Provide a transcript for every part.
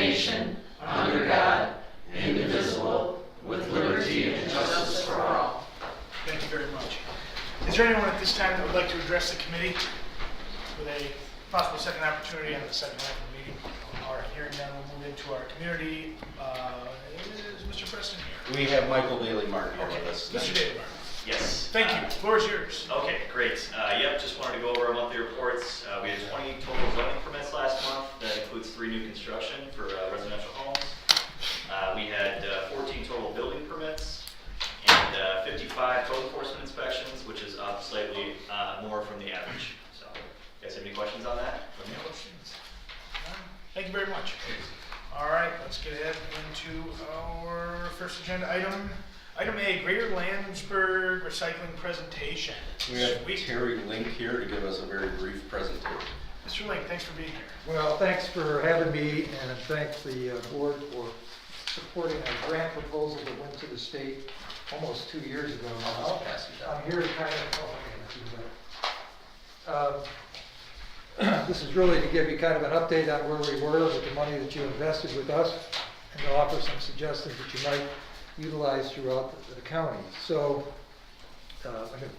nation, under God, indivisible, with liberty and justice for all. Thank you very much. Is there anyone at this time that would like to address the committee with a possible second opportunity on the second half of the meeting? All right, hearing none, we'll move into our community. Is Mr. Preston here? We have Michael Daly Martin here with us. Mr. Daly Martin. Yes. Thank you. The floor is yours. Okay, great. Yep, just wanted to go over our monthly reports. We had 20 total zoning permits last month. That includes 3 new construction for residential homes. We had 14 total building permits and 55 code enforcement inspections, which is up slightly more from the average. So, you guys have any questions on that? Let me know. Thank you very much. All right, let's get ahead into our first agenda item. Item A, Greater Landsburg Recycling Presentation. We have Terry Link here to give us a very brief presentation. Mr. Link, thanks for being here. Well, thanks for having me, and thanks the board for supporting a grant proposal that went to the state almost 2 years ago now. I'll pass it down. I'm here to kind of, this is really to give you kind of an update on where we were with the money that you invested with us, and to offer some suggestions that you might utilize throughout the county. So, if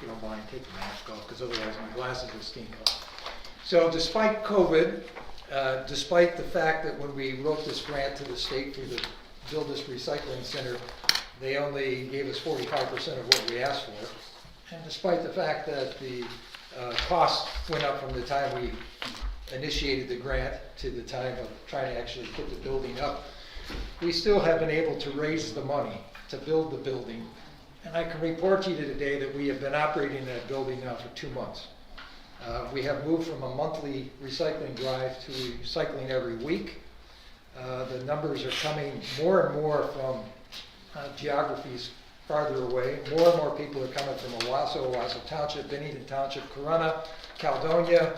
you don't mind, take the mask off, because otherwise my glasses will stink off. So despite COVID, despite the fact that when we wrote this grant to the state for the Build This Recycling Center, they only gave us 45% of what we asked for, and despite the fact that the cost went up from the time we initiated the grant to the time of trying to actually put the building up, we still have been able to raise the money to build the building. And I can report to you today that we have been operating that building now for 2 months. We have moved from a monthly recycling drive to recycling every week. The numbers are coming more and more from geographies farther away. More and more people are coming from Owasso Township, Bennington Township, Corunna, Caledonia,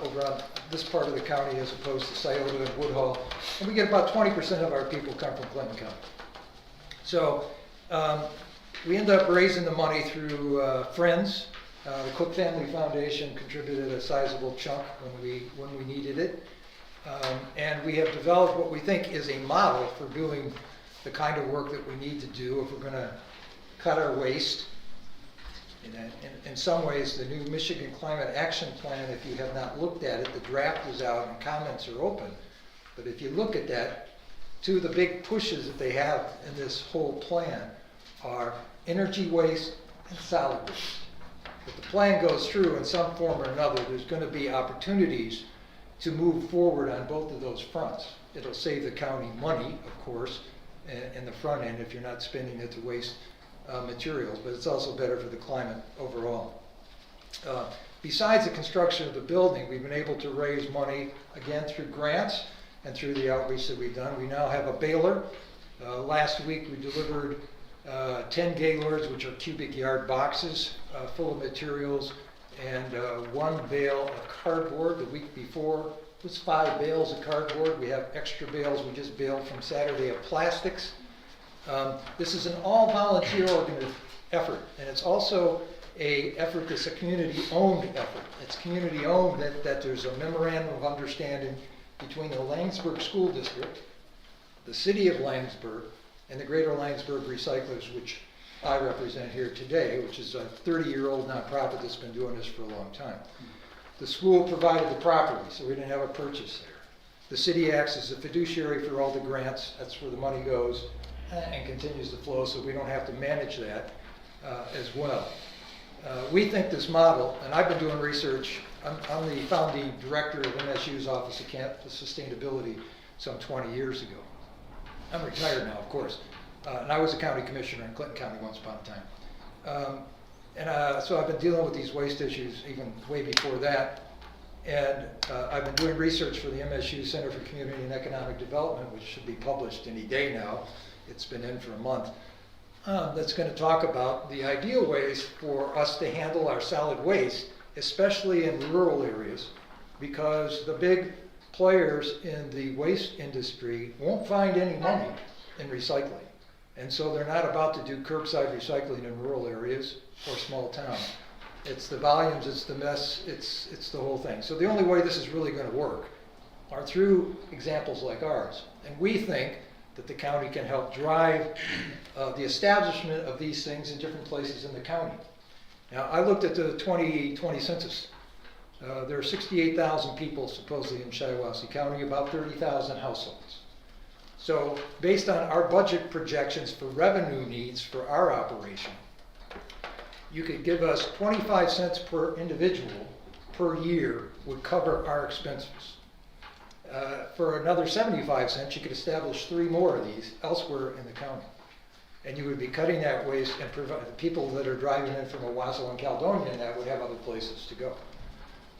over on this part of the county as opposed to Scioto and Woodhull. And we get about 20% of our people come from Clinton County. So we end up raising the money through friends. The Cook Family Foundation contributed a sizable chunk when we needed it. And we have developed what we think is a model for doing the kind of work that we need to do if we're going to cut our waste. In some ways, the new Michigan Climate Action Plan, if you have not looked at it, the draft is out and comments are open. But if you look at that, 2 of the big pushes that they have in this whole plan are energy waste and solid waste. If the plan goes through in some form or another, there's going to be opportunities to move forward on both of those fronts. It'll save the county money, of course, in the front end if you're not spending it to waste materials, but it's also better for the climate overall. Besides the construction of the building, we've been able to raise money again through grants and through the outreach that we've done. We now have a baler. Last week we delivered 10 gaylords, which are cubic yard boxes full of materials, and 1 bale of cardboard. The week before it was 5 bales of cardboard. We have extra bales we just baled from Saturday of plastics. This is an all-volunteer effort, and it's also an effort that's a community-owned effort. It's community-owned that there's a memorandum of understanding between the Langsburg School District, the City of Langsburg, and the Greater Langsburg Recyclers, which I represent here today, which is a 30-year-old nonprofit that's been doing this for a long time. The school provided the property, so we didn't have a purchase there. The city acts as a fiduciary for all the grants. That's where the money goes and continues to flow, so we don't have to manage that as well. We think this model, and I've been doing research, I'm the founding director of MSU's Office of Campus Sustainability some 20 years ago. I'm retired now, of course, and I was a county commissioner in Clinton County once upon a time. So I've been dealing with these waste issues even way before that. And I've been doing research for the MSU Center for Community and Economic Development, which should be published any day now. It's been in for a month. That's going to talk about the ideal ways for us to handle our solid waste, especially in rural areas, because the big players in the waste industry won't find any money in recycling. And so they're not about to do curbside recycling in rural areas or small towns. It's the volumes, it's the mess, it's the whole thing. So the only way this is really going to work are through examples like ours. And we think that the county can help drive the establishment of these things in different places in the county. Now, I looked at the 2020 census. There are 68,000 people supposedly in Shiawassee County, about 30,000 households. So based on our budget projections for revenue needs for our operation, you could give us 25 cents per individual per year would cover our expenses. For another 75 cents, you could establish 3 more of these elsewhere in the county. And you would be cutting that waste and provide the people that are driving in from Owasso and Caledonia and that would have other places to go.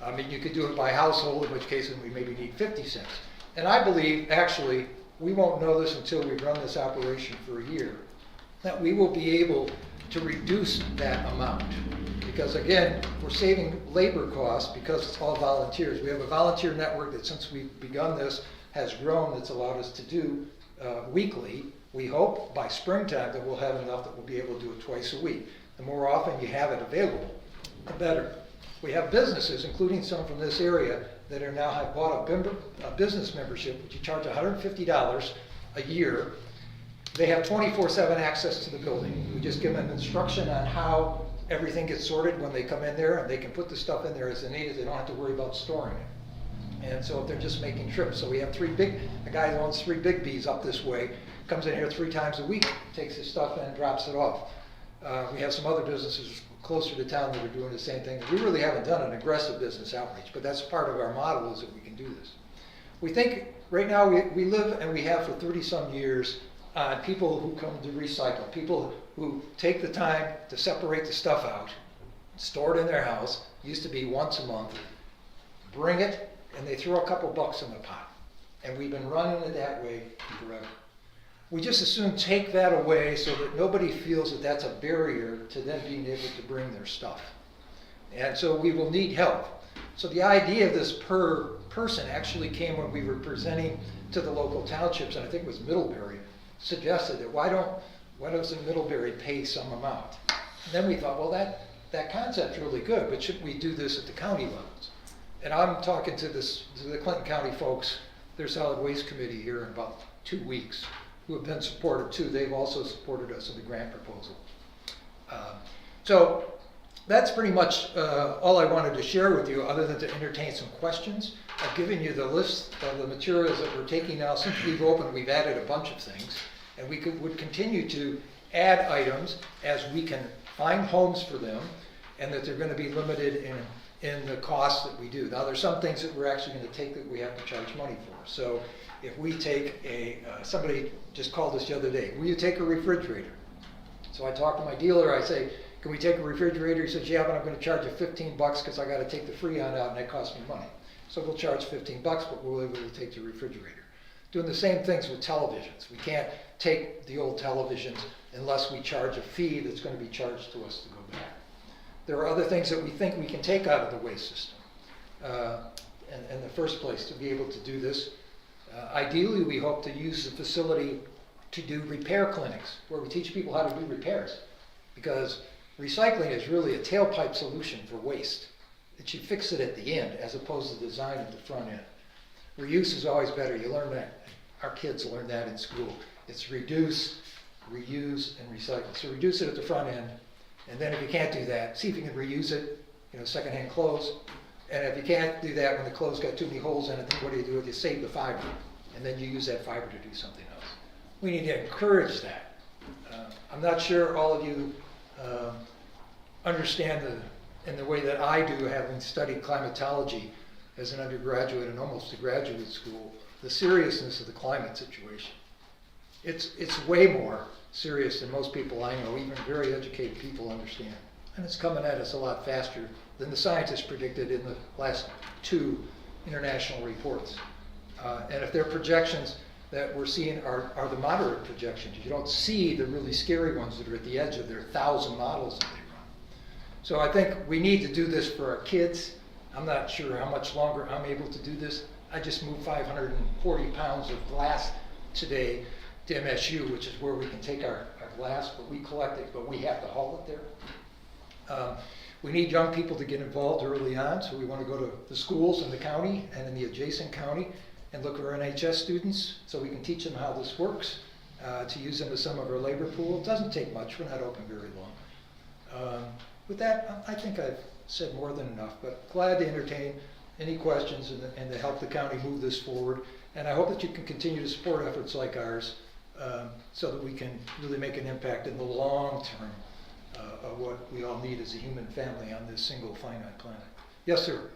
I mean, you could do it by household, in which case we maybe need 50 cents. And I believe, actually, we won't know this until we run this operation for a year, that we will be able to reduce that amount. Because again, we're saving labor costs because it's all volunteers. We have a volunteer network that since we've begun this has grown, that's allowed us to do weekly. We hope by springtime that we'll have enough that we'll be able to do it twice a week. The more often you have it available, the better. We have businesses, including some from this area, that are now have bought a business membership, which you charge $150 a year. They have 24/7 access to the building. We just give them instruction on how everything gets sorted when they come in there, and they can put the stuff in there as they need it. They don't have to worry about storing it. And so if they're just making trips, so we have a guy who owns 3 Big B's up this way, comes in here 3 times a week, takes his stuff in and drops it off. We have some other businesses closer to town that are doing the same thing. We really haven't done an aggressive business outreach, but that's part of our model is that we can do this. We think right now we live, and we have for 30 some years, on people who come to recycle, people who take the time to separate the stuff out, store it in their house, used to be once a month, bring it, and they throw a couple bucks in the pot. And we've been running it that way forever. We just as soon take that away so that nobody feels that that's a barrier to them being able to bring their stuff. And so we will need help. So the idea of this per person actually came when we were presenting to the local townships, and I think it was Middlebury, suggested that why doesn't Middlebury pay some amount? And then we thought, well, that concept's really good, but shouldn't we do this at the county levels? And I'm talking to the Clinton County folks, their solid waste committee here in about 2 weeks, who have been supportive too. They've also supported us in the grant proposal. So that's pretty much all I wanted to share with you, other than to entertain some questions. I've given you the list of the materials that we're taking now. Since we've opened, we've added a bunch of things, and we would continue to add items as we can find homes for them, and that they're going to be limited in the costs that we do. Now, there's some things that we're actually going to take that we have to charge money for. So if we take somebody just called us the other day, will you take a refrigerator? So I talked to my dealer, I say, can we take a refrigerator? He says, yeah, but I'm going to charge you 15 bucks because I got to take the Freon out and that costs me money. So we'll charge 15 bucks, but we'll be able to take the refrigerator. Doing the same things with televisions. We can't take the old televisions unless we charge a fee that's going to be charged to us to go back. There are other things that we think we can take out of the waste system. In the first place, to be able to do this, ideally we hope to use the facility to do repair clinics where we teach people how to do repairs, because recycling is really a tailpipe solution for waste. That you fix it at the end as opposed to design at the front end. Reuse is always better. You learn that. Our kids learn that in school. It's reduce, reuse, and recycle. So reduce it at the front end, and then if you can't do that, see if you can reuse it, secondhand clothes. And if you can't do that when the clothes got too many holes in it, then what do? You save the fiber, and then you use that fiber to do something else. We need to encourage that. I'm not sure all of you understand in the way that I do, having studied climatology as an undergraduate and almost a graduate school, the seriousness of the climate situation. It's way more serious than most people I know, even very educated people, understand. And it's coming at us a lot faster than the scientists predicted in the last 2 international reports. And if their projections that we're seeing are the moderate projections, you don't see the really scary ones that are at the edge of their 1,000 models that they run. So I think we need to do this for our kids. I'm not sure how much longer I'm able to do this. I just moved 540 pounds of glass today to MSU, which is where we can take our glass, but we collect it, but we have to haul it there. We need young people to get involved early on, so we want to go to the schools in the county and in the adjacent county and look for NHS students so we can teach them how this works, to use them as some of our labor pool. It doesn't take much, we're not open very long. With that, I think I've said more than enough, but glad to entertain any questions and to help the county move this forward. And I hope that you can continue to support efforts like ours, so that we can really make an impact in the long term of what we all need as a human family on this single finite planet. Yes, sir.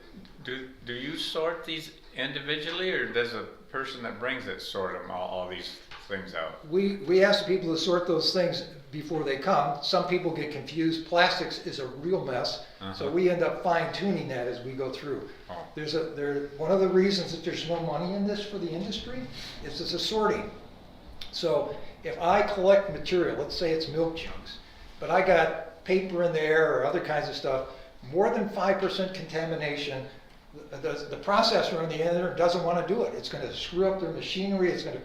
Do you sort these individually, or does a person that brings it sort them, all these things out? We ask the people to sort those things before they come. Some people get confused. Plastics is a real mess, so we end up fine tuning that as we go through. Oh. One of the reasons that there's no money in this for the industry is it's a sorting. So if I collect material, let's say it's milk jugs, but I got paper in there or other kinds of stuff, more than 5% contamination, the processor on the end there doesn't want to do it. It's going to screw up their machinery, it's going to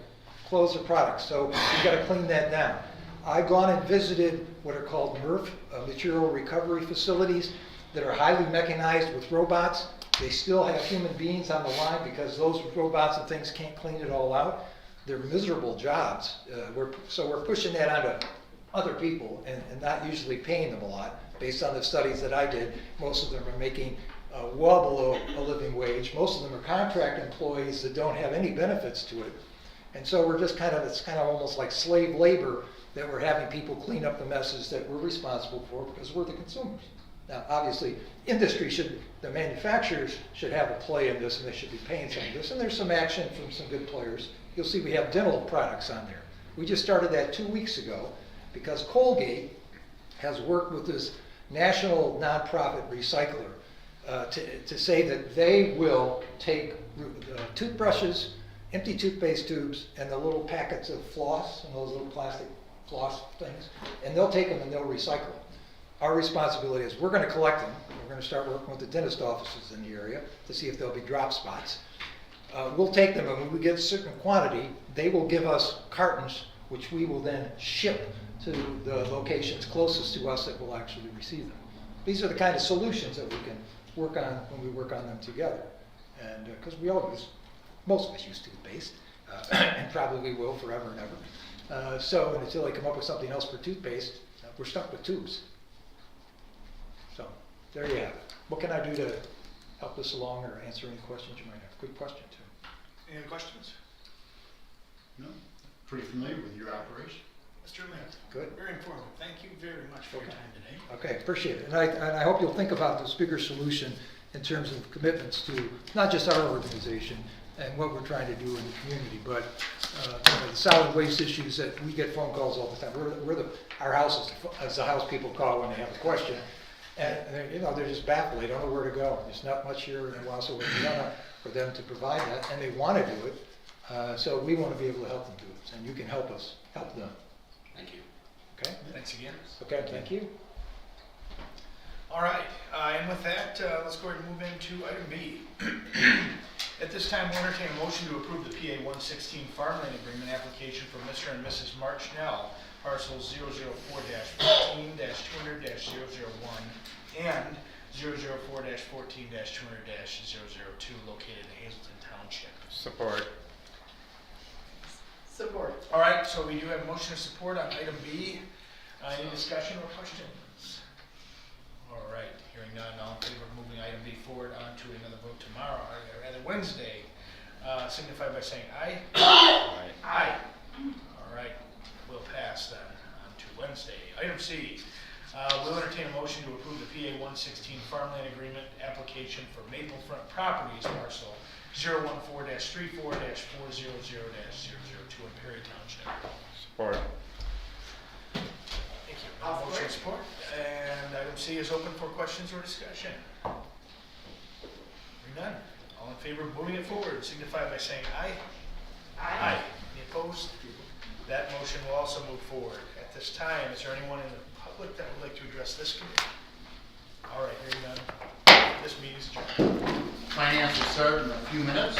close the product. So you've got to clean that down. I've gone and visited what are called MRF, material recovery facilities, that are highly mechanized with robots. They still have human beings on the line because those robots and things can't clean it all out. They're miserable jobs. So we're pushing that onto other people and not usually paying them a lot. Based on the studies that I did, most of them are making well below a living wage. Most of them are contract employees that don't have any benefits to it. And so we're just it's kind of almost like slave labor that we're having people clean up the messes that we're responsible for because we're the consumers. Now, obviously, the manufacturers should have a play in this, and they should be paying some of this. And there's some action from some good players. You'll see we have dental products on there. We just started that 2 weeks ago because Colgate has worked with this national nonprofit recycler to say that they will take toothbrushes, empty toothpaste tubes, and the little packets of floss, and those little plastic floss things, and they'll take them and they'll recycle them. Our responsibility is we're going to collect them. We're going to start working with the dentist offices in the area to see if there'll be drop spots. We'll take them, and when we get a certain quantity, they will give us cartons, which we will then ship to the locations closest to us that will actually receive them. These are the kind of solutions that we can work on when we work on them together. And because most of us use toothpaste, and probably will forever and ever. So until they come up with something else for toothpaste, we're stuck with tubes. So there you have it. What can I do to help this along or answer any questions you might have? Good question, too. Any other questions? No, pretty familiar with your operation. Mr. Lynn? Good. Very informative. Thank you very much for your time today. Okay, appreciate it. And I hope you'll think about this bigger solution in terms of commitments to not just our organization and what we're trying to do in the community, but the solid waste issues that we get phone calls all the time. Our house is the house people call when they have a question. And they're just baffled. They don't know where to go. There's not much here in Shiawassee for them to provide that, and they want to do it. So we want to be able to help them do it, and you can help us help them. Thank you. Okay? Thanks again. Okay, thank you. All right, and with that, let's go ahead and move into item B. At this time, we'll entertain a motion to approve the PA 116 farmland agreement application for Mr. and Mrs. Marchnell, parcels 004-14-200-001 and 004-14-200-002 located in Hazelton Township. Support. Support. All right, so we do have a motion of support on item B. Any discussion or questions? All right, hearing none, all in favor of moving item B forward on to another vote tomorrow, or rather Wednesday, signify by saying aye. Aye. Aye. All right, we'll pass then on to Wednesday. Item C, we'll entertain a motion to approve the PA 116 farmland agreement application for Maplefront Properties parcel 014-34-400-002 in Perry Township. Support. Thank you. I'll Motion support. support. And item C is open for questions or discussion. Hearing none. All in favor of moving it forward, signify by saying aye. Aye. Any opposed? That motion will also move forward. At this time, is there anyone in the public that would like to address this committee? All right, hearing none. This meeting is adjourned. Finance will start in a few minutes.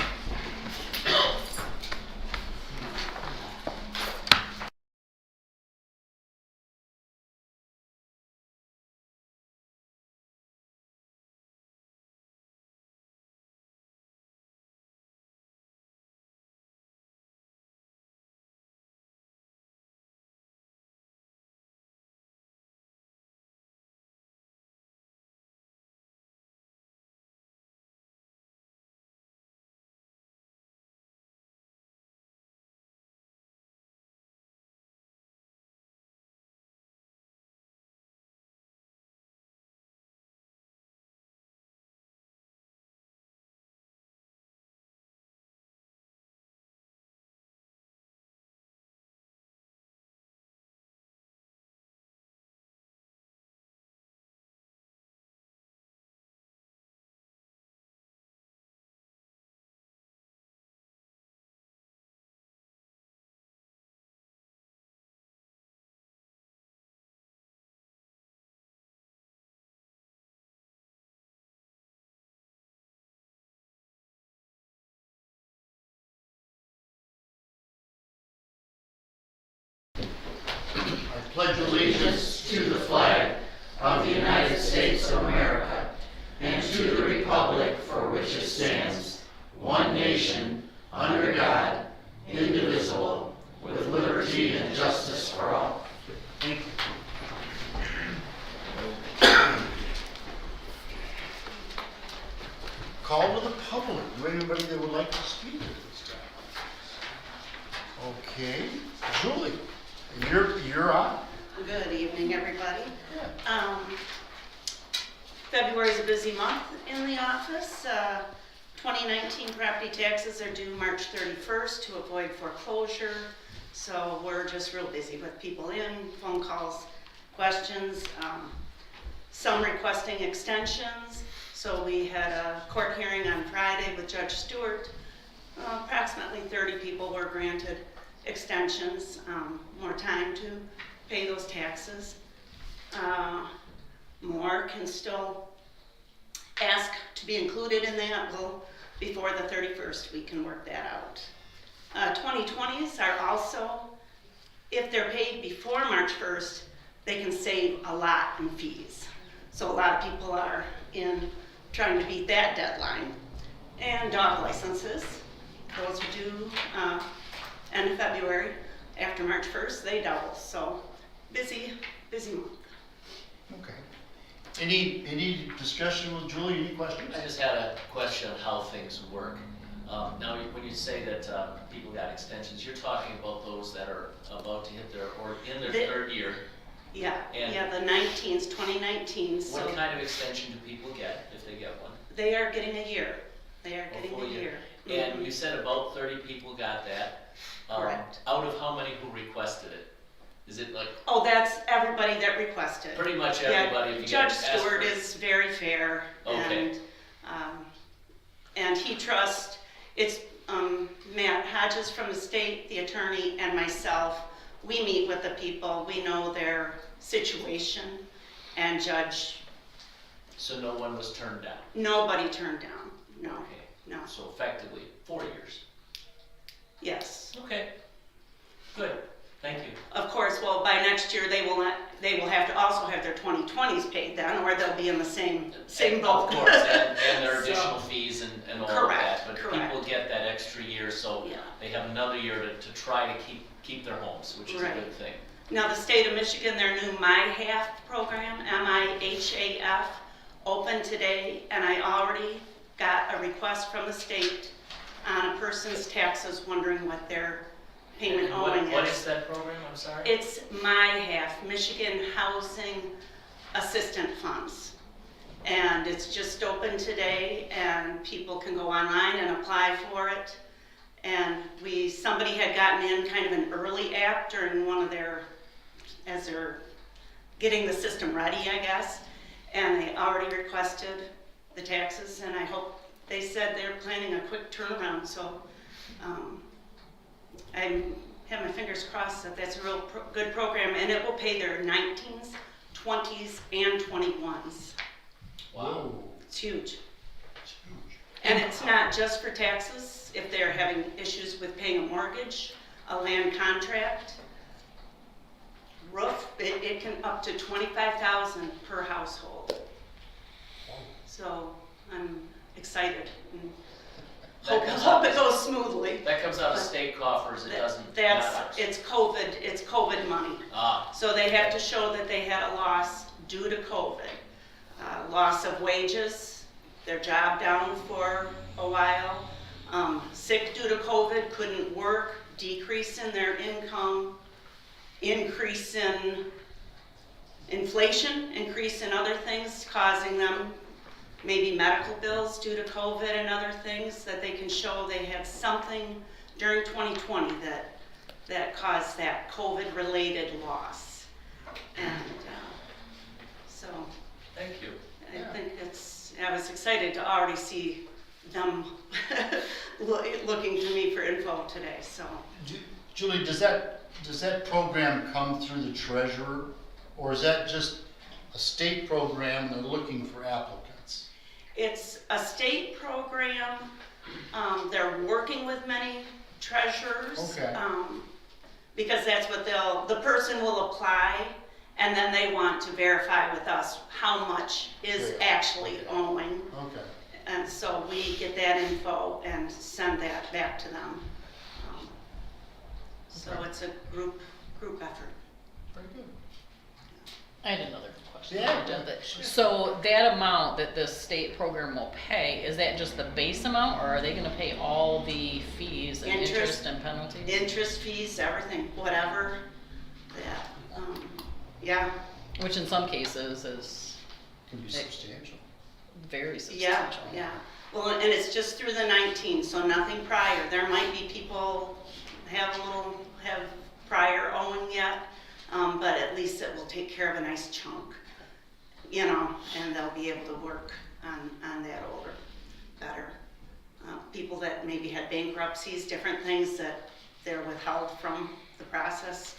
pledge allegiance to the flag of the United States of America and to the republic for which it stands, one nation, under God, indivisible, with liberty and justice for all. Thank you. Call to the public. Do you have anybody that would like to speak at this time? Okay, Julie, you're on. Good evening, everybody. February is a busy month in the office. 2019 property taxes are due March 31st to avoid foreclosure. So we're just real busy with people in, phone calls, questions, some requesting extensions. So we had a court hearing on Friday with Judge Stewart. Approximately 30 people were granted extensions, more time to pay those taxes. More can still ask to be included in that. Well, before the 31st, we can work that out. 2020s are also, if they're paid before March 1st, they can save a lot in fees. So a lot of people are in trying to beat that deadline. And dog licenses, those are due end of February. After March 1st, they double. So busy month. Okay. Any discussion with Julie? Any questions? I just had a question on how things work. Now, when you say that people got extensions, you're talking about those that are about to hit their, or in their third year. Yeah, And the 19s, 2019s. What So kind of extension do people get if they get one? they are getting a year. They are A getting full a year. And Mhm. you said about 30 people got that. Correct. Out of how many who requested it? Is it like Oh, that's everybody that requested. pretty much Yeah, everybody? If you Judge get asked Stewart for- is very fair. Okay. And he trusts, it's Matt Hodges from the state, the attorney, and myself. We meet with the people, we know their situation, and Judge, So no one was turned down? nobody turned down, no, Okay. no, So effectively, 4 years. yes. Okay. Good. Thank you. Of course, well, by next year, they will have to also have their 2020s paid then, or they'll be in the same boat. Of course, and there are So- additional fees and all of Correct, that, but correct. people get that extra year, so Yeah. they have another year to try to keep their homes, which is a Right. good thing. Now, the state of Michigan, their new MyHalf program, MIHAF, opened today, and I already got a request from the state on a person's taxes wondering what their payment And owing what is. is that program, I'm sorry? It's MyHalf, Michigan Housing Assistant Funds. And it's just open today, and people can go online and apply for it. And somebody had gotten in kind of an early app during one of as they're getting the system ready, I guess. And they already requested the taxes, and I hope, they said they're planning a quick turnaround, so I have my fingers crossed that that's a real good program, and it will pay their 19s, 20s, and 21s. Wow. It's huge. It's huge. And it's not just for taxes. If they're having issues with paying a mortgage, a land contract, roof, it can up to $25,000 per household. So I'm excited and hope it goes smoothly. That comes out of state coffers, it doesn't, not That's, ours. it's COVID money. Ah, So they have to show that they had a loss due to COVID. Loss of wages, their job down for a while, sick due to COVID, couldn't work, decrease in their income, increase in inflation, increase in other things causing them maybe medical bills due to COVID and other things, that they can show they had something during 2020 that caused that COVID-related loss. And so thank you. I think I was excited to already see them looking to me for info today, so. Julie, does that program come through the treasurer, or is that just a state program and they're looking for applicants? It's a state program. They're working with many treasurers. Okay. Because that's what the person will apply, and then they want to verify with us how much is actually owing. Okay. And so we get that info and send that back to them. So it's a group effort. Very good. I had another question. Yeah. So that amount that the state program will pay, is that just the base amount, or are they gonna pay all the fees and interest and penalties? Interest, fees, everything, whatever that, yeah. Which in some cases is Can be substantial. very Yeah, substantial. yeah. Well, and it's just through the 19, so nothing prior. There might be people have prior owing yet, but at least it will take care of a nice chunk, you know, and they'll be able to work on that over better. People that maybe had bankruptcies, different things that they're withheld from the process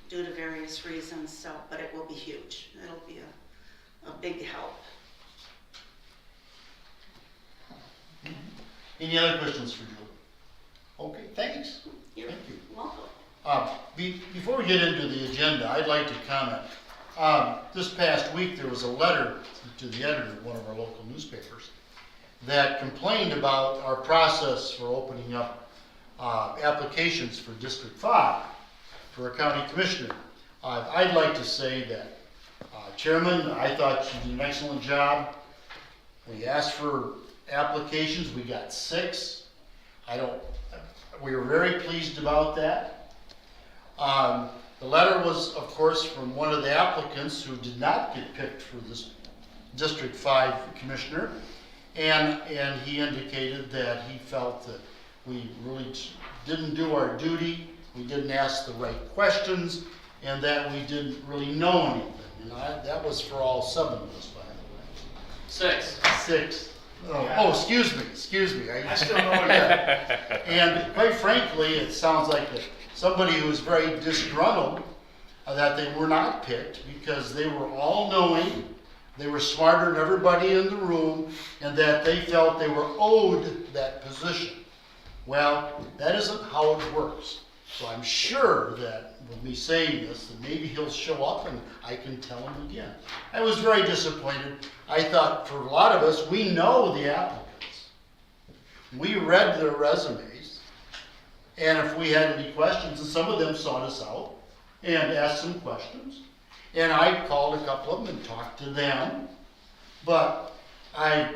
due to various reasons, so, but it will be huge. It'll be a big help. Any other questions for Julie? Okay, thanks. You're Thank you. welcome. Before we get into the agenda, I'd like to comment. This past week, there was a letter to the editor of one of our local newspapers that complained about our process for opening up applications for District 5 for a county commissioner. I'd like to say that, Chairman, I thought you did an excellent job. We asked for applications, we got 6. We were very pleased about that. The letter was, of course, from one of the applicants who did not get picked for this District 5 commissioner, and he indicated that he felt that we really didn't do our duty, we didn't ask the right questions, and that we didn't really know anything. And that was for all 7 of us, by the way. 6. Oh, excuse me. I still know it. And quite frankly, it sounds like somebody who was very disgruntled that they were not picked because they were all knowing, they were smarter than everybody in the room, and that they felt they were owed that position. Well, that isn't how it works. So I'm sure that with me saying this, that maybe he'll show up and I can tell him again. I was very disappointed. I thought for a lot of us, we know the applicants. We read their resumes, and if we had any questions, and some of them sought us out and asked some questions, and I called a couple of them and talked to them, but I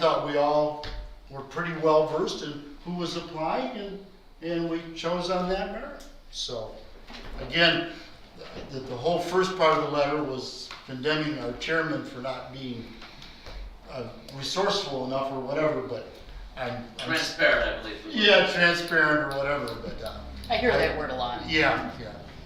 thought we all were pretty well versed in who was applying, and we chose on that merit. So, again, the whole first part of the letter was condemning our chairman for not being resourceful enough or whatever, but I'm Transparent, I believe. yeah, transparent or whatever, but I hear that word a lot. yeah.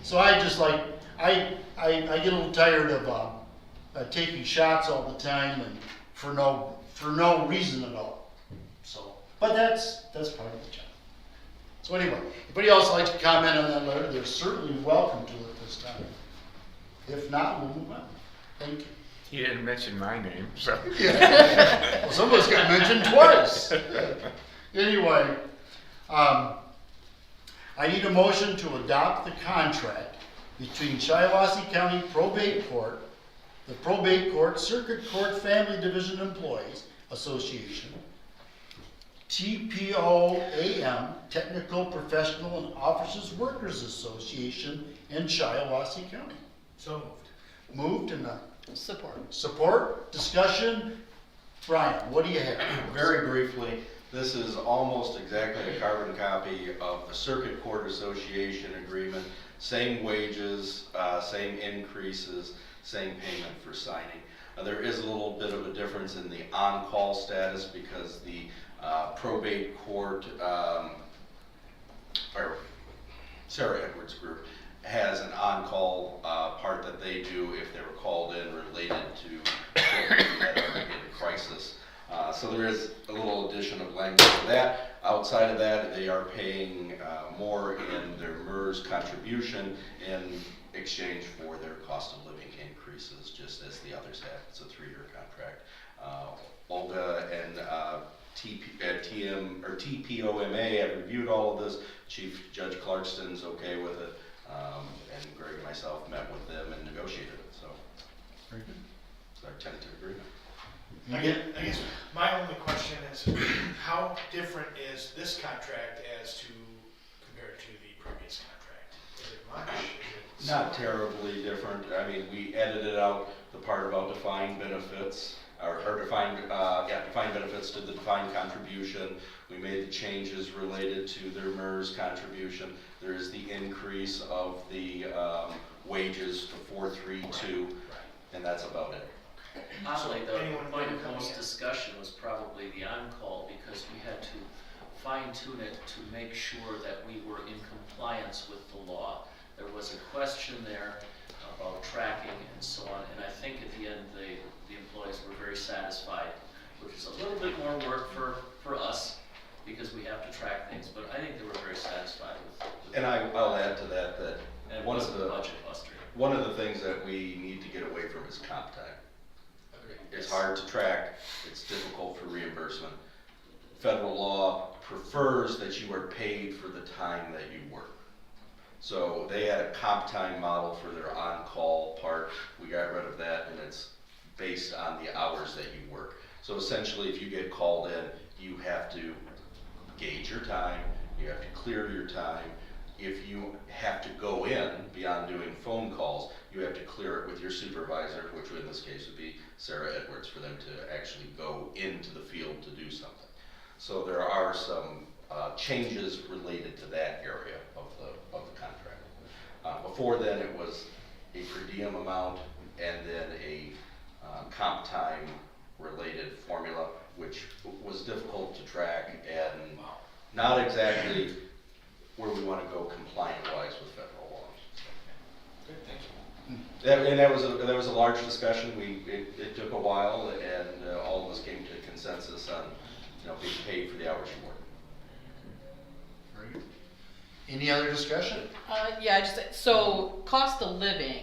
So I just like, I get a little tired of taking shots all the time and for no reason at all. So, but that's part of the job. So anyway, anybody else like to comment on that letter? They're certainly welcome to it this time. If not, we'll move on. Thank you. You didn't mention my name, so. Yeah. Well, somebody's got mentioned twice. Anyway, I need a motion to adopt the contract between Shiawassee County Probate Court, the Probate Court, Circuit Court Family Division Employees Association, TPOAM, Technical Professional and Officers Workers Association in Shiawassee County. So moved. Moved and Support. discussion. Brian, what do you have? Very briefly, this is almost exactly a carbon copy of the Circuit Court Association agreement. Same wages, same increases, same payment for signing. There is a little bit of a difference in the on-call status because the probate court, or Sarah Edwards Group, has an on-call part that they do if they were called in related to children that are in a crisis. So there is a little addition of language to that. Outside of that, they are paying more in their MERS contribution in exchange for their cost of living increases, just as the others have. It's a 3-year contract. Olga and TPOMA have reviewed all of this. Chief Judge Clarkston's okay with it, and Greg and myself met with them and negotiated it, so Very good. it's our tentative agreement. I guess my only question is, how different is this contract as to, compared to the previous contract? Is it much? Is it Not terribly different. I mean, we edited out the part about defined benefits, or defined benefits to the defined contribution. We made the changes related to their MERS contribution. There is the increase of the wages to 432, and that's about it. Honestly, the anyone point of coming most in? discussion was probably the on-call, because we had to fine tune it to make sure that we were in compliance with the law. There was a question there about tracking and so on, and I think at the end, the employees were very satisfied, which is a little bit more work for us, because we have to track things, but I think they were very satisfied with And I'll add to that and it one of wasn't a the budget buster. one of the things that we need to get away from is comp time. It's hard to track, it's difficult for reimbursement. Federal law prefers that you are paid for the time that you work. So they had a comp time model for their on-call part. We got rid of that, and it's based on the hours that you work. So essentially, if you get called in, you have to gauge your time, you have to clear your time. If you have to go in beyond doing phone calls, you have to clear it with your supervisor, which in this case would be Sarah Edwards, for them to actually go into the field to do something. So there are some changes related to that area of the contract. Before then, it was a per diem amount and then a comp time related formula, which was difficult to track and not exactly where we want to go compliant-wise with federal law. Good, thank you. That was a large discussion. It took a while, and all of us came to a consensus on, being paid for the hours you work. Very good. Any other discussion? So cost of living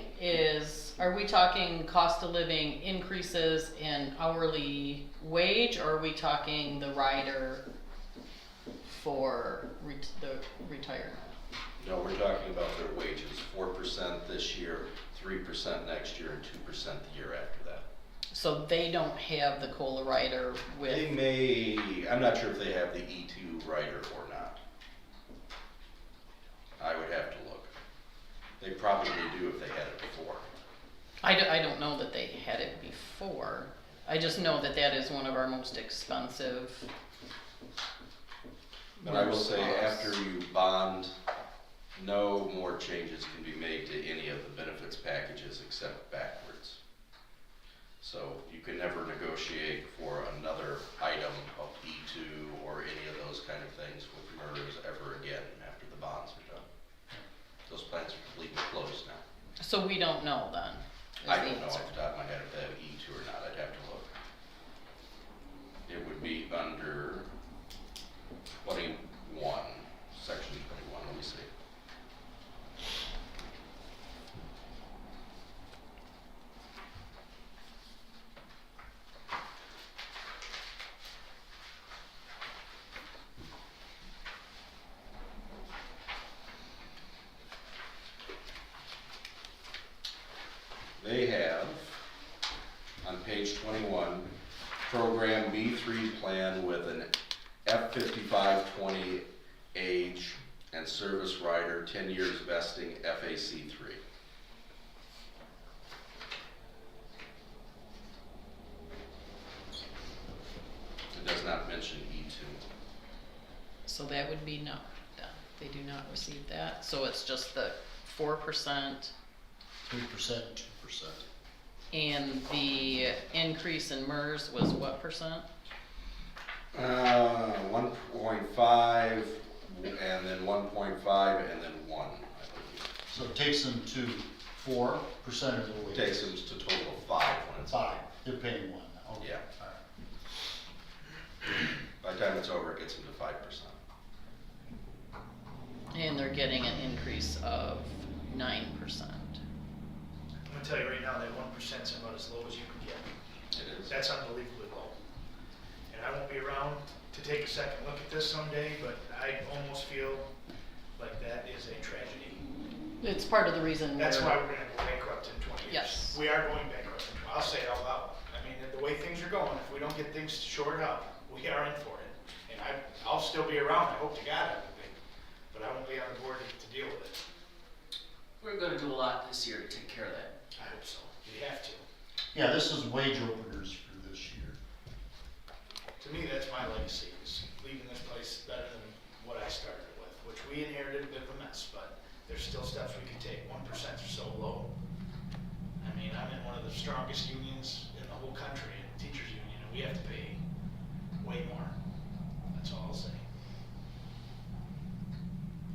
are we talking cost of living increases in hourly wage, or are we talking the rider for the retirement? No, we're talking about their wages, 4% this year, 3% next year, and 2% the year after that. So they don't have the COLA rider They with, may, I'm not sure if they have the E2 rider or not. I would have to look. They probably do if they had it before. I don't know that they had it before. I just know that that is one of our most expensive. But I will say, after you bond, no more changes can be made to any of the benefits packages except backwards. So you can never negotiate for another item of E2 or any of those kind of things with MERS ever again after the bonds are done. Those plans are completely closed now. So we don't know then. is I the don't know answer. off the top of my head if they have E2 or not. I'd have to look. It would be under 21, section 21. Let me see. They have, on page 21, program B3 plan with an F5520 age and service rider, 10 years vesting, FAC3. It does not mention E2. So that would be no, they do not receive that. So it's just the 4%, 3%, 2%. and the increase in MERS was what percent? 1.5, and then 1.5, and then 1, I believe. So it takes them to 4% of the It wages. takes them to a total of 5 when it's 5. They're paying 1 now. Okay. Yeah. All right. By the time it's over, it gets them to 5%. And they're getting an increase of 9%. I'm gonna tell you right now, that 1% is about as low as you can get. It is. That's unbelievably low. And I won't be around to take a second look at this someday, but I almost feel like that is a tragedy. It's part of the reason That's we're- why we're gonna go bankrupt in 20 years. Yes. We are going bankrupt in 20, I'll say it out loud. I mean, the way things are going, if we don't get things shored up, we are in for it. And I'll still be around, I hope to God I will be, but I won't be on the board to deal with it. We're gonna do a lot this year to take care of that. I hope so, we have to. Yeah, this is wage openers for this year. To me, that's my legacy, is leaving this place better than what I started it with, which we inherited a bit of a mess, but there's still steps we can take. 1% are so low. I mean, I'm in one of the strongest unions in the whole country, in the teachers union, and we have to pay way more. That's all I'll say.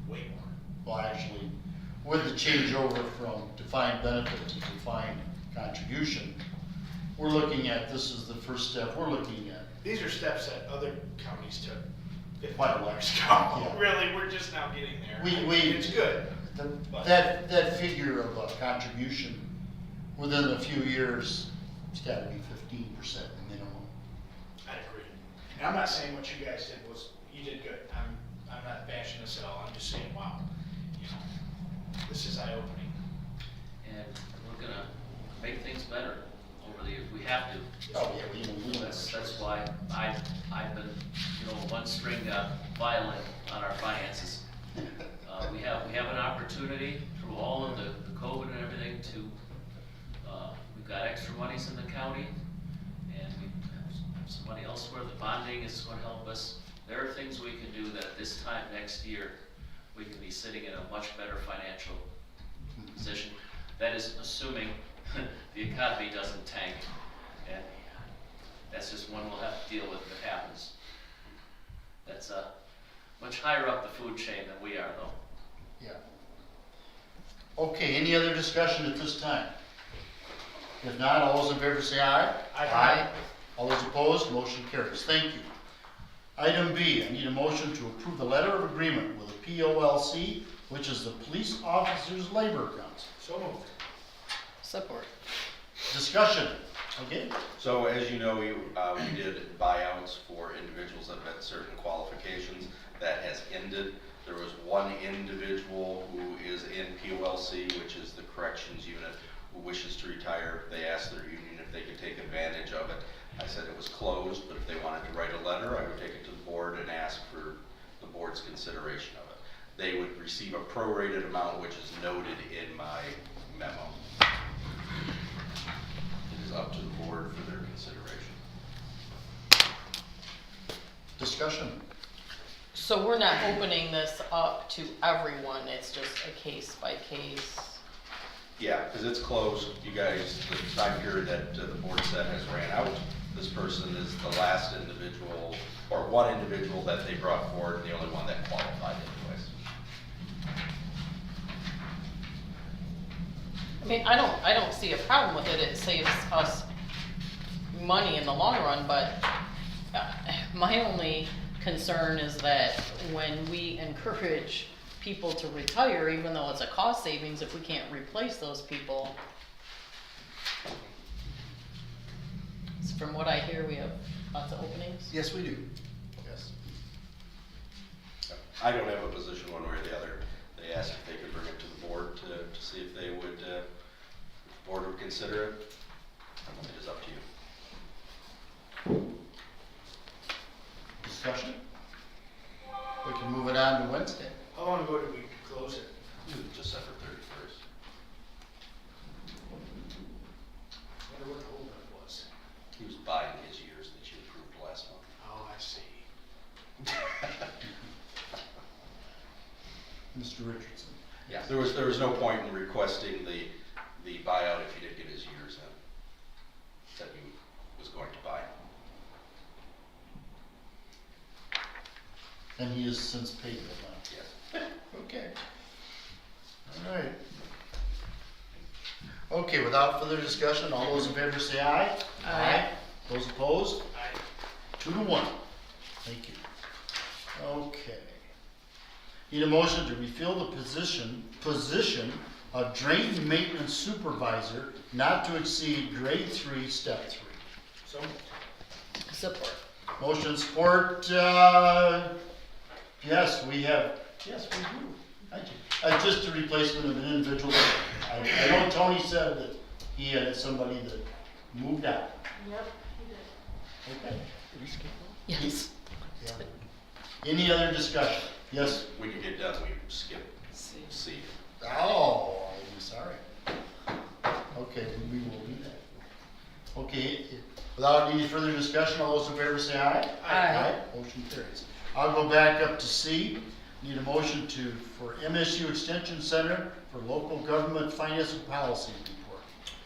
Way more. Well, actually, with the changeover from defined benefit to defined contribution, we're looking at, this is the first step we're looking at. These are steps that other counties took 50 Quite a lot. years ago. Yeah. Really, we're just now getting there. We- It's good. That figure of contribution, within a few years, it's gotta be 15% minimum. I agree. And I'm not saying what you guys did was, you did good. I'm not bashing this at all. I'm just saying, wow, you know, this is eye-opening. And we're gonna make things better over the years. We have to. Oh, yeah, we don't That's why I've been, one string violin on our finances. We have an opportunity through all of the COVID and everything to, we've got extra monies in the county, and we have some money elsewhere. The bonding is going to help us. There are things we can do that this time next year, we can be sitting in a much better financial position. That is assuming the economy doesn't tank, and that's just one we'll have to deal with if it happens. That's much higher up the food chain than we are, though. Yeah. Okay, any other discussion at this time? If not, all those in favor say aye. Aye. All those opposed, motion carries. Thank you. Item B, I need a motion to approve the letter of agreement with the POLC, which is the Police Officers Labor Council. So moved. Support. Discussion, okay? So as you know, we did buyouts for individuals that met certain qualifications. That has ended. There was one individual who is in POLC, which is the corrections unit, who wishes to retire. They asked their union if they could take advantage of it. I said it was closed, but if they wanted to write a letter, I would take it to the board and ask for the board's consideration of it. They would receive a prorated amount, which is noted in my memo. It is up to the board for their consideration. Discussion. So we're not opening this up to everyone, it's just a case by case. Yeah, because it's closed. You guys, the time period that the board said has ran out. This person is the last individual, or one individual that they brought forward, the only one that qualified anyways. I mean, I don't see a problem with it, it saves us money in the long run, but my only concern is that when we encourage people to retire, even though it's a cost savings, if we can't replace those people. So from what I hear, we have lots of openings. Yes, we do. Yes. I don't have a position one way or the other. They asked if they could bring it to the board to see if they would, if the board would consider it. It is up to you. Discussion? We can move it on to Wednesday. How long ago did we close it? December 31st. I wonder what the holdup was. He was buying his years that you approved last month. Oh, I see. Mr. Richardson. Yeah, there was no point in requesting the buyout if he didn't get his years in that he was going to buy. And he has since paid it now. Yes. Okay. All right. Okay, without further discussion, all those in favor say aye. Aye. Those opposed? Aye. 2-1. Thank you. Okay. Need a motion to refill the position of drain maintenance supervisor not to exceed grade 3, step 3. So moved. Support. Motion support, yes, we have, yes, we do. Thank you. Just a replacement of an individual. I know Tony said that he had somebody that moved out. Yep, he did. Okay. Yes. Yeah. Any other discussion? Yes? When you get done, we skip C. Oh, I'm sorry. Okay, we will do that. Okay, without any further discussion, all those in favor say aye. Aye. Motion carries. I'll go back up to C. Need a motion for MSU Extension Center for Local Government Finance and Policy Report.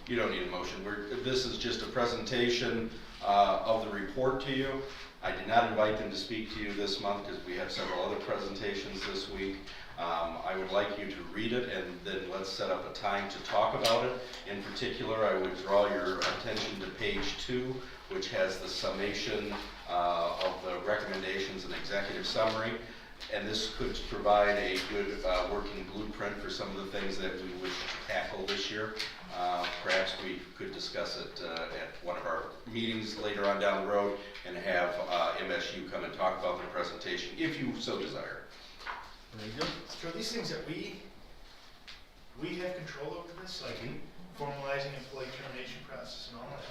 You don't need a motion. This is just a presentation of the report to you. I did not invite them to speak to you this month because we have several other presentations this week. I would like you to read it and then let's set up a time to talk about it. In particular, I would draw your attention to page 2, which has the summation of the recommendations and executive summary. And this could provide a good working blueprint for some of the things that we wish to tackle this year. Perhaps we could discuss it at one of our meetings later on down the road and have MSU come and talk about their presentation, if you so desire. Very good. So are these things that we have control over this, like formalizing employee termination process and all that?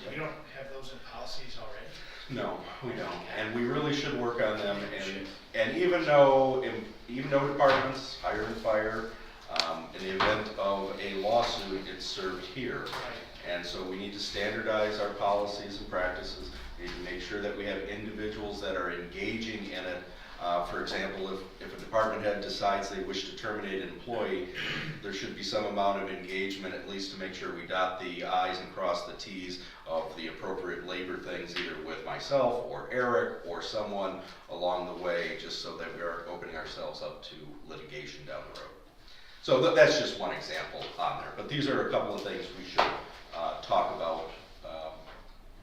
Yep. We don't have those in policies already? No, we don't, and we really should work on them. And even though departments hire and fire, in the event of a lawsuit, it's served here. Right. And so we need to standardize our policies and practices. We need to make sure that we have individuals that are engaging in it. For example, if a department head decides they wish to terminate an employee, there should be some amount of engagement, at least to make sure we dot the I's and cross the T's of the appropriate labor things, either with myself or Eric or someone along the way, just so that we aren't opening ourselves up to litigation down the road. So that's just one example on there, but these are a couple of things we should talk about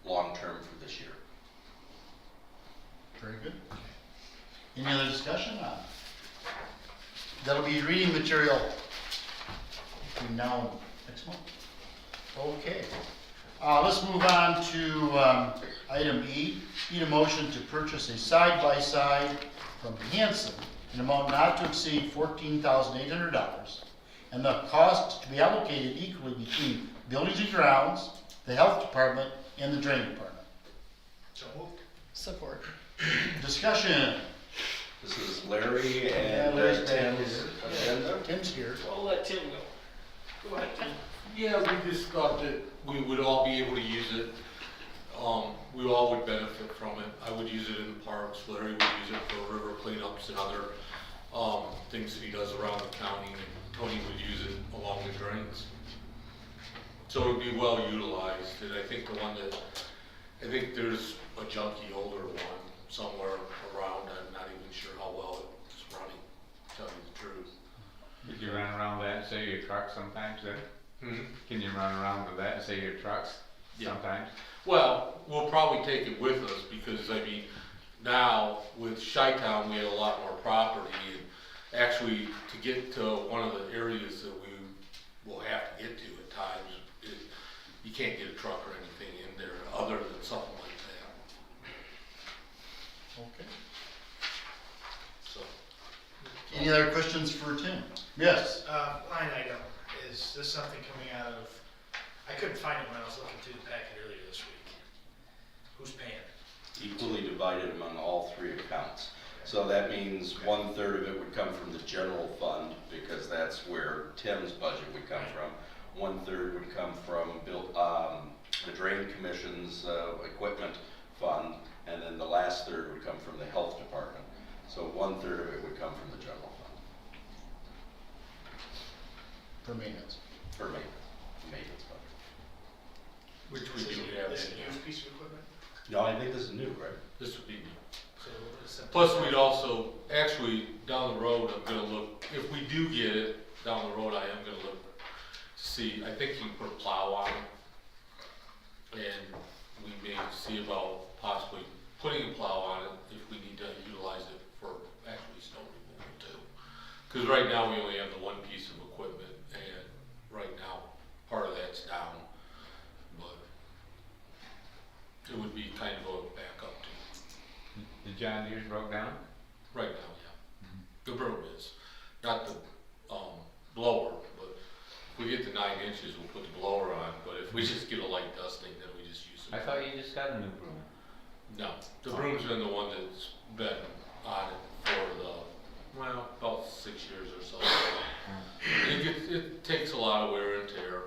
long-term for this year. Very good. Any other discussion on it? That'll be reading material between now and next month. Okay. Let's move on to item E. Need a motion to purchase a side-by-side from Hanson in an amount not to exceed $14,800, and the cost to be allocated equally between buildings and grounds, the health department, and the drain department. So moved. Support. Discussion. This is Larry and Larry's Tim's here. agenda. Tim's here. I'll let Tim go. Go ahead, Tim. Yeah, we just thought that we would all be able to use it. We all would benefit from it. I would use it in the parks. Larry would use it for river cleanups and other things that he does around the county. And Tony would use it along the drains. So it would be well utilized. And I think I think there's a junky older one somewhere around. I'm not even sure how well it's running, to tell you the truth. Did you run around that and say your trucks sometimes then? Can you run around with that and say your trucks sometimes? Well, we'll probably take it with us because, I mean, now with Chi-Town, we have a lot more property. And actually, to get to one of the areas that we will have to get to at times, you can't get a truck or anything in there other than something like that. Okay. So, Any other questions for Tim? Yes. Line item, is this something coming out of, I couldn't find it when I was looking through the packet earlier this week. Who's paying? Equally divided among all 3 accounts. So that means 1/3 of it would come from the general fund, because that's where Tim's budget would come from. 1/3 would come from the Drain Commission's equipment fund, and then the last 1/3 would come from the health department. So 1/3 of it would come from the general fund. For maintenance. For maintenance budget. which we This do is have this is in a here. used piece of equipment? No, I think this is new, right? This would be, So what is that? plus we'd also, actually, down the road, I'm gonna look, if we do get it, down the road, I am gonna look, see, I think you can put a plow on it. And we may see about possibly putting a plow on it if we need to utilize it for actually snow removal too. Cause right now, we only have the one piece of equipment, and right now, part of that's down, but John Deere's broke down? Right now, yeah. The broom is, not the, blower, but if we get to 9 inches, we'll put the blower on, but if we just get a light dusting, then we just use it. I thought you just got a new broom. No, the broom's been the one that's been on it for the, well, about 6 years or so. It takes a lot of wear and tear.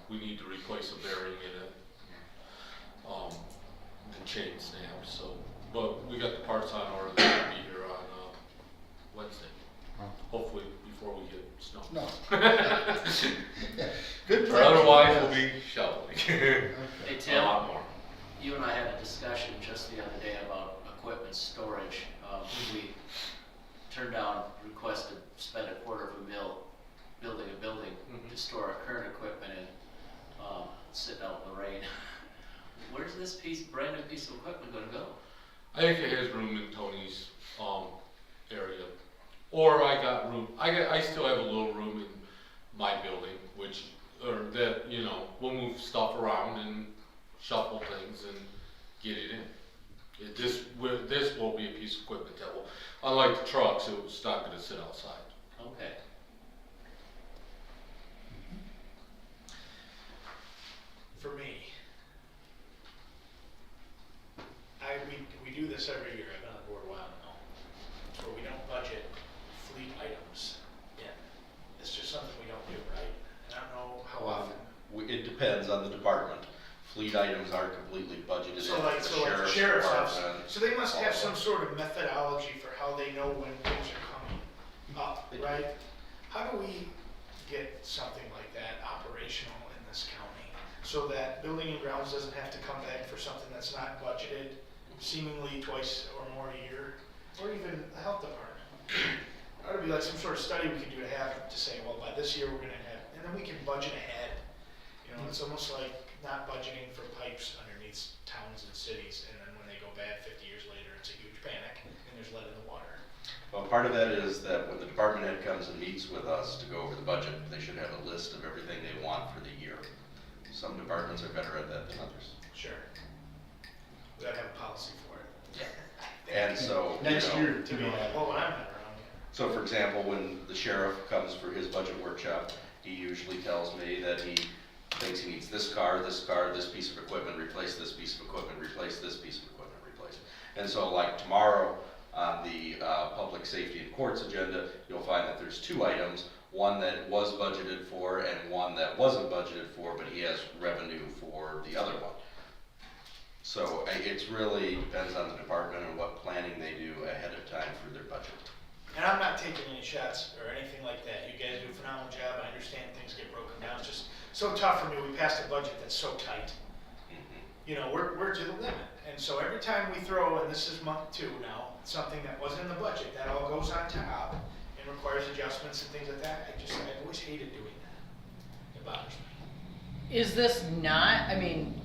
We need to replace a bearing in it. And chain snaps, so, but we got the parts on order that will be here on, Wednesday. Hopefully before we get snow. No. Yeah, good Or plan. otherwise we'll be shoveling. Hey A Tim, lot more. you and I had a discussion just the other day about equipment storage. We turned down request to spend $250,000 building a building to store our current equipment in, sitting out in the rain. Where's this brand new piece of equipment gonna go? I think it has room in Tony's, area. Or I got room, I still have a little room in my building, we'll move stuff around and shuffle things and get it in. This will be a piece of equipment that will, unlike the trucks, it's not gonna sit outside. Okay. For me, we do this every year. I've been on the board a while now. Where we don't budget fleet items in. It's just something we don't do, right? And I don't know how often. It depends on the department. Fleet items are completely budgeted in So for like the the sheriff's sheriff's office, department. so they must have some sort of methodology for how they know when things are coming up, right? How do we get something like that operational in this county? So that building and grounds doesn't have to come back for something that's not budgeted seemingly twice or more a year, or even the health department. Ought to be like some sort of study we could do to say, well, by this year we're gonna have, and then we can budget ahead. You know, it's almost like not budgeting for pipes underneath towns and cities, and then when they go bad 50 years later, it's a huge panic, and there's lead in the water. Well, part of that is that when the department head comes and meets with us to go over the budget, they should have a list of everything they want for the year. Some departments are better at that than others. Sure. We gotta have a policy for it. And so, Next year, To be like, well, when I'm not around here. So for example, when the sheriff comes for his budget workshop, he usually tells me that he thinks he needs this car, this piece of equipment, replace this piece of equipment, replace this piece of equipment, replace. And so like tomorrow on the public safety and courts agenda, you'll find that there's 2 items, one that was budgeted for and one that wasn't budgeted for, but he has revenue for the other one. So it's really depends on the department and what planning they do ahead of time for their budget. And I'm not taking any shots or anything like that. You guys do a phenomenal job. I understand things get broken down. It's just so tough for me. We passed a budget that's so tight. You know, we're to the limit. And so every time we throw, and this is month 2 now, something that wasn't in the budget, that all goes on top and requires adjustments and things like that. I've always hated doing that. It bothers me. Is this not, I mean,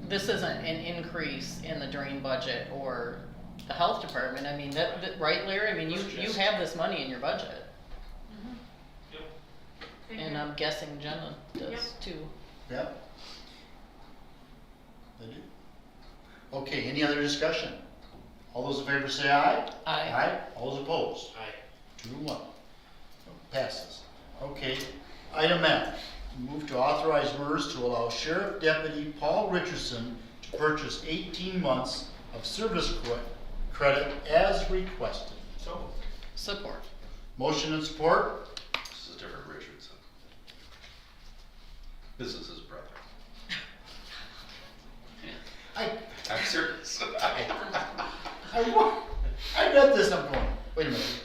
this isn't an increase in the drain budget or the health department, I mean, that right, Larry? I mean, you have this money in your budget. And I'm guessing Jenna does too. Yep. They do. Okay, any other discussion? All those in favor say aye. Aye. Aye, all those opposed? Aye. 2-1. Passes. Okay, item F, move to authorize MERS to allow Sheriff Deputy Paul Richardson to purchase 18 months of service credit as requested. So, Support. Motion and support. This is different Richardson. This is his brother. I'm serious. I read this, I'm going, wait a minute.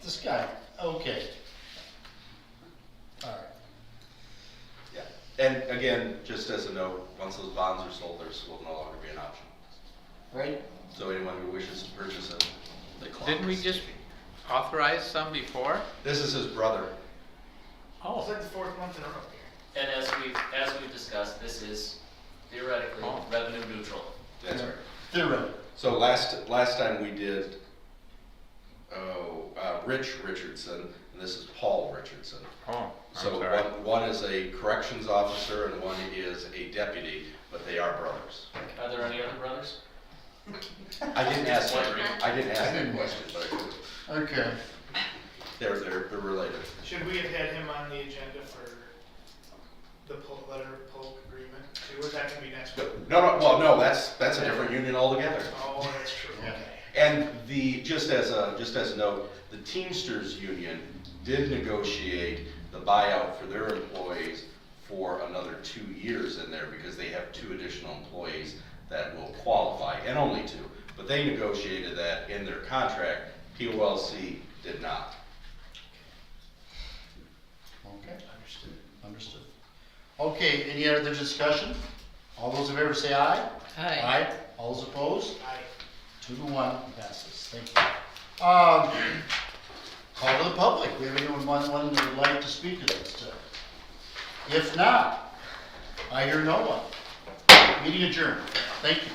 This guy, okay. All right. Yeah, and again, just as a note, once those bonds are sold, theirs will no longer be an option. Right? So anyone who wishes to purchase it, the clock Didn't we is just ticking. authorize some before? This is his brother. it's like the 4th month in a row here. And as we've discussed, this is theoretically revenue neutral. That's right. Theoretically. So last time we did, Rich Richardson, and this is Paul Richardson. Oh, I'm So sorry. one is a corrections officer and one is a deputy, but they are brothers. Are there any other brothers? I didn't ask that question, but I could. Okay. They're related. Should we have had him on the agenda for the letter of polk agreement too, or is that gonna be next week? No, that's a different union altogether. Oh, that's true, Yeah. okay. And just as a note, the Teamsters Union did negotiate the buyout for their employees for another 2 years in there because they have 2 additional employees that will qualify, and only 2. But they negotiated that in their contract. POLC did not. Okay, understood. Okay, any other discussion? All those in favor say aye. Aye. All those opposed? Aye. 2-1 passes. Thank you. Call to the public. We have anyone that would like to speak to this? If not, I hear no one. Meeting adjourned. Thank you.